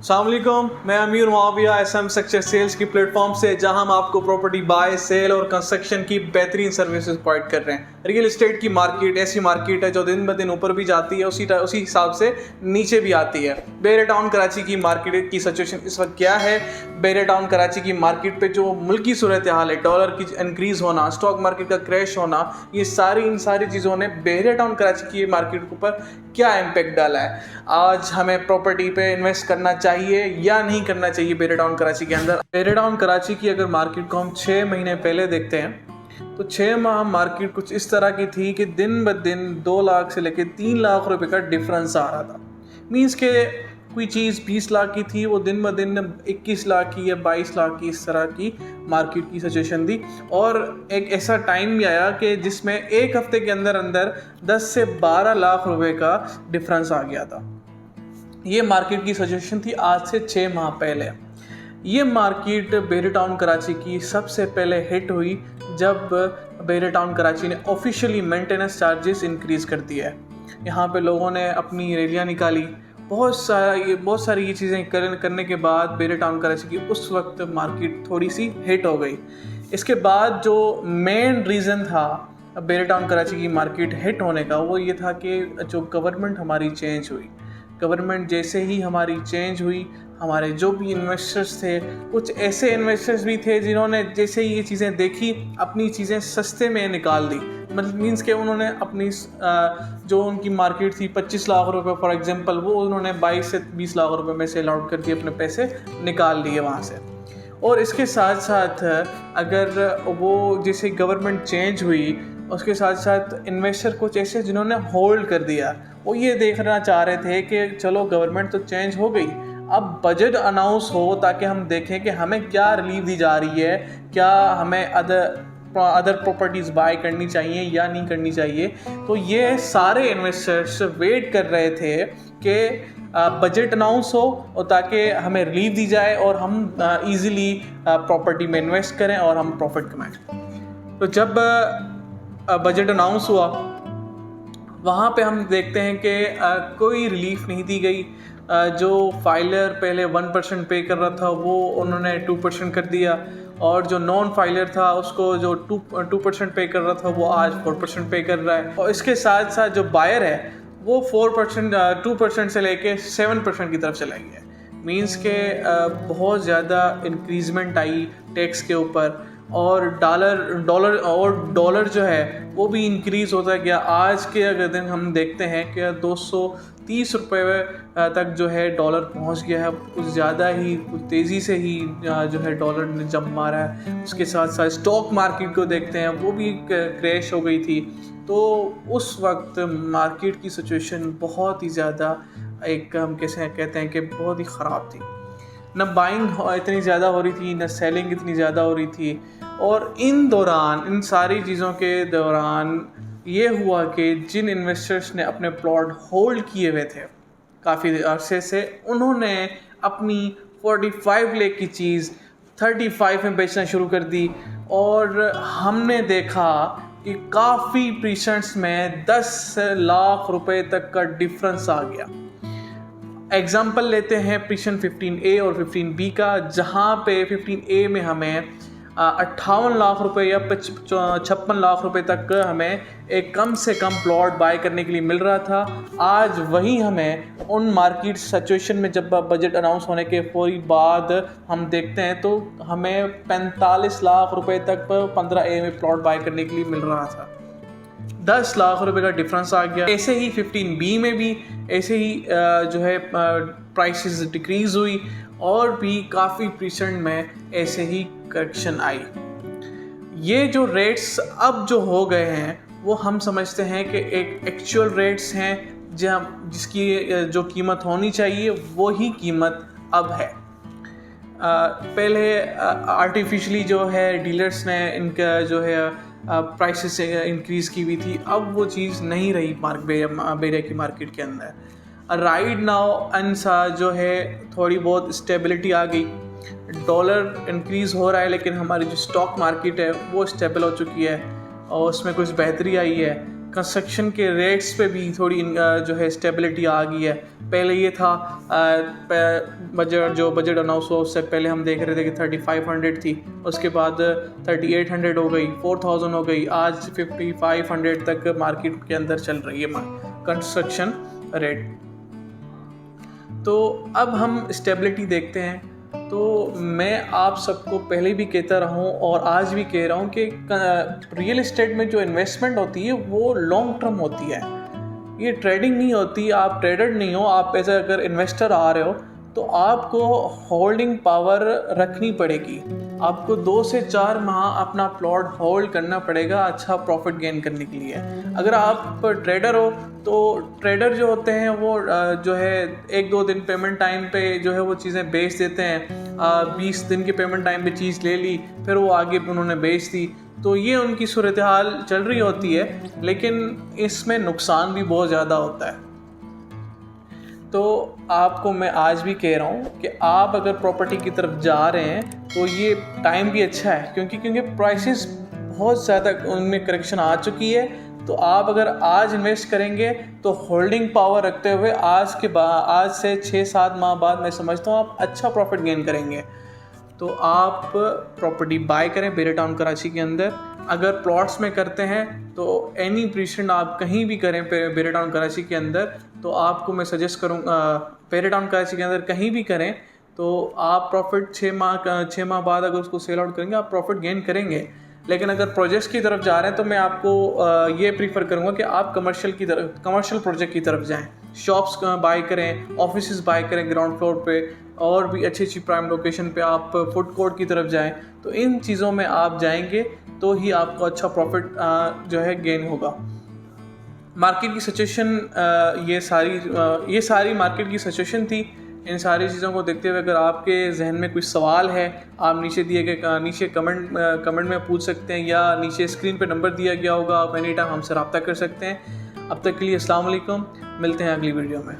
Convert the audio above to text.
अस्सलाम वालेकुम, मैं अमीर मुआविया SM सेक्टर सेल्स की प्लेटफॉर्म से, जहां हम आपको प्रॉपर्टी बाय सेल और कंस्ट्रक्शन की बेहतरीन सर्विसेज प्रोवाइड कर रहे हैं। रियल एस्टेट की मार्केट ऐसी मार्केट है जो दिन ब दिन ऊपर भी जाती है, उसी हिसाब से नीचे भी आती है। बेरे टाउन कराची की मार्केट की सिचुएशन इस वक्त क्या है? बेरे टाउन कराची की मार्केट पे जो मुल्की सूरत हाल है, डॉलर की इंक्रीज़ होना, स्टॉक मार्केट का क्रैश होना, ये इन सारी चीज़ों ने बेरे टाउन कराची की मार्केट के ऊपर क्या इम्पेक्ट डाला है। आज हमें प्रॉपर्टी पे इन्वेस्ट करना चाहिए या नहीं करना चाहिए बेरे टाउन कराची के अंदर। बेरे टाउन कराची की अगर मार्केट को हम 6 महीने पहले देखते हैं तो 6 माह मार्केट कुछ इस तरह की थी कि दिन ब दिन 2 लाख से लेकर 3 लाख रुपए का डिफरेंस आ रहा था। मीन्स के कोई चीज़ 20 लाख की थी, वो दिन ब दिन 21 लाख की या 22 लाख की, इस तरह की मार्केट की सिचुएशन थी। और एक ऐसा टाइम भी आया कि जिसमें एक हफ्ते के अंदर अंदर 10 से 12 लाख रुपए का डिफरेंस आ गया था। ये मार्केट की सिचुएशन थी आज से 6 माह पहले। ये मार्केट बेरे टाउन कराची की सबसे पहले हिट हुई जब बेरे टाउन कराची ने ऑफिशियली मेंटेनेंस चार्जेस इंक्रीज़ कर दिया है। यहाँ पे लोगों ने अपनी रैलियाँ निकाली, बहुत सारी ये चीज़ें करने के बाद बेरे टाउन कराची की उस वक्त मार्केट थोड़ी सी हिट हो गई। इसके बाद जो मेन रीज़न था बेरे टाउन कराची की मार्केट हिट होने का, वो ये था कि जो गवर्नमेंट हमारी चेंज हुई। गवर्नमेंट जैसे ही हमारी चेंज हुई, हमारे जो भी इन्वेस्टर्स थे, कुछ ऐसे इन्वेस्टर्स भी थे जिन्होंने जैसे ही ये चीज़ें देखी अपनी चीज़ें सस्ते में निकाल दी। मतलब मीन्स के उन्होंने अपनी जो उनकी मार्केट थी 25 लाख रुपए फॉर एग्जांपल, वो उन्होंने 22 से 20 लाख रुपए में सेल आउट करके अपने पैसे निकाल लिए वहाँ से। और इसके साथ साथ अगर वो जैसे गवर्नमेंट चेंज हुई, उसके साथ साथ इन्वेस्टर कुछ ऐसे जिन्होंने होल्ड कर दिया, वो ये देखना चाह रहे थे कि चलो गवर्नमेंट तो चेंज हो गई, अब बजट अनाउंस हो ताकि हम देखें कि हमें क्या रिलीफ दी जा रही है, क्या हमें अदर प्रॉपर्टीज़ बाय करनी चाहिए या नहीं करनी चाहिए। तो ये सारे इन्वेस्टर्स वेट कर रहे थे कि बजट अनाउंस हो और ताकि हमें रिलीफ दी जाए और हम इजीली प्रॉपर्टी में इन्वेस्ट करें और हम प्रॉफिट कमाएं। तो जब बजट अनाउंस हुआ, वहाँ पे हम देखते हैं कि कोई रिलीफ नहीं दी गई। जो फाइलर पहले 1% पे कर रहा था वो उन्होंने 2% कर दिया, और जो नॉन फाइलर था उसको जो 2% पे कर रहा था वो आज 4% पे कर रहा है। और इसके साथ साथ जो बायर है वो 2% से लेके 7% की तरफ चला गया। मीन्स के बहुत ज़्यादा इंक्रीजमेंट आई टैक्स के ऊपर, और डॉलर जो है वो भी इंक्रीज़ होता गया। आज के अगर दिन हम देखते हैं कि 230 रुपये तक जो है डॉलर पहुंच गया है। कुछ ज़्यादा ही, कुछ तेज़ी से ही जो है डॉलर ने जंप मारा है। उसके साथ साथ स्टॉक मार्केट को देखते हैं, वो भी क्रैश हो गई थी। तो उस वक्त मार्केट की सिचुएशन बहुत ही ज़्यादा, एक हम कैसे कहते हैं कि बहुत ही ख़राब थी। न बाइंग इतनी ज़्यादा हो रही थी, न सेलिंग इतनी ज़्यादा हो रही थी। और इन सारी चीज़ों के दौरान ये हुआ कि जिन इन्वेस्टर्स ने अपने प्लॉट होल्ड किए हुए थे काफ़ी अरसे से, उन्होंने अपनी 45 लाख की चीज़ 35 में बेचना शुरू कर दी। और हमने देखा कि काफ़ी परसेंट्स में 10 लाख रुपए तक का डिफरेंस आ गया। एग्जाम्पल लेते हैं प्रीशन 15A और 15B का, जहाँ पे 15A में हमें 58 लाख रुपए या 56 लाख रुपए तक हमें एक कम से कम प्लॉट बाय करने के लिए मिल रहा था। आज वही हमें उन मार्केट सिचुएशन में जब बजट अनाउंस होने के फौरी बाद हम देखते हैं तो हमें 45 लाख रुपए तक 15A में प्लॉट बाय करने के लिए मिल रहा था। 10 लाख रुपए का डिफरेंस आ गया। ऐसे ही 15B में भी ऐसे ही जो है प्राइसेस डिक्रीज़ हुई, और भी काफ़ी परसेंट में ऐसे ही करेक्शन आई। ये जो रेट्स अब जो हो गए हैं वो हम समझते हैं कि एक एक्चुअल रेट्स हैं, जिसकी जो कीमत होनी चाहिए वो ही कीमत अब है। पहले आर्टिफिशियली जो है डीलर्स ने इनका जो है प्राइसेस इंक्रीज़ की हुई थी, अब वो चीज़ नहीं रही बेरे की मार्केट के अंदर। राइट नाउ अनसा जो है थोड़ी बहुत स्टेबिलिटी आ गई। डॉलर इंक्रीज़ हो रहा है, लेकिन हमारी जो स्टॉक मार्केट है वो स्टेबल हो चुकी है और उसमें कुछ बेहतरी आई है। कंस्ट्रक्शन के रेट्स पे भी थोड़ी जो है स्टेबिलिटी आ गई है। पहले ये था बजट अनाउंस हुआ उससे पहले हम देख रहे थे कि 3500 थी, उसके बाद 3800 हो गई, 4000 हो गई, आज 5500 तक मार्केट के अंदर चल रही है कंस्ट्रक्शन रेट। तो अब हम स्टेबिलिटी देखते हैं। तो मैं आप सबको पहले भी कहता रहा हूँ और आज भी कह रहा हूँ कि रियल एस्टेट में जो इन्वेस्टमेंट होती है वो लॉन्ग टर्म होती है, ये ट्रेडिंग नहीं होती। आप ट्रेडर नहीं हो, आप एज अगर इन्वेस्टर आ रहे हो तो आपको होल्डिंग पावर रखनी पड़ेगी। आपको 2 से 4 माह अपना प्लॉट होल्ड करना पड़ेगा अच्छा प्रॉफिट गेन करने के लिए। अगर आप ट्रेडर हो तो ट्रेडर जो होते हैं वो जो है 1-2 दिन पेमेंट टाइम पे जो है वो चीज़ें बेच देते हैं। 20 दिन के पेमेंट टाइम पे चीज़ ले ली, फिर वो आगे उन्होंने बेच दी, तो ये उनकी सूरत हाल चल रही होती है, लेकिन इसमें नुकसान भी बहुत ज़्यादा होता है। तो आपको मैं आज भी कह रहा हूँ कि आप अगर प्रॉपर्टी की तरफ जा रहे हैं तो ये टाइम भी अच्छा है, क्योंकि प्राइसेस बहुत ज़्यादा उनमें करेक्शन आ चुकी है। तो आप अगर आज इन्वेस्ट करेंगे तो होल्डिंग पावर रखते हुए आज से 6-7 माह बाद मैं समझता हूँ आप अच्छा प्रॉफिट गेन करेंगे। तो आप प्रॉपर्टी बाय करें बेरे टाउन कराची के अंदर। अगर प्लॉट्स में करते हैं तो एनी प्रीसेंट आप कहीं भी करें बेरे टाउन कराची के अंदर, तो आपको मैं सजेस्ट करूँगा बेरे टाउन कराची के अंदर कहीं भी करें तो आप प्रॉफिट 6 माह बाद अगर उसको सेल आउट करेंगे आप प्रॉफिट गेन करेंगे। लेकिन अगर प्रोजेक्ट्स की तरफ जा रहे हैं तो मैं आपको ये प्रीफर करूँगा कि आप कमर्शियल प्रोजेक्ट की तरफ जाएं। शॉप्स बाय करें, ऑफिसेज बाय करें ग्राउंड फ्लोर पे, और भी अच्छी प्राइम लोकेशन पे आप फूड कोर्ट की तरफ जाएं। तो इन चीज़ों में आप जाएंगे तो ही आपको अच्छा प्रॉफिट जो है गेन होगा। मार्केट की सिचुएशन ये सारी मार्केट की सिचुएशन थी। इन सारी चीज़ों को देखते हुए अगर आपके जहन में कोई सवाल है आप नीचे कमेंट में पूछ सकते हैं, या नीचे स्क्रीन पे नंबर दिया गया होगा, आप एनी टाइम हमसे रब्ता कर सकते हैं। अब तक के लिए अस्सलाम वालेकुम, मिलते हैं अगली वीडियो में।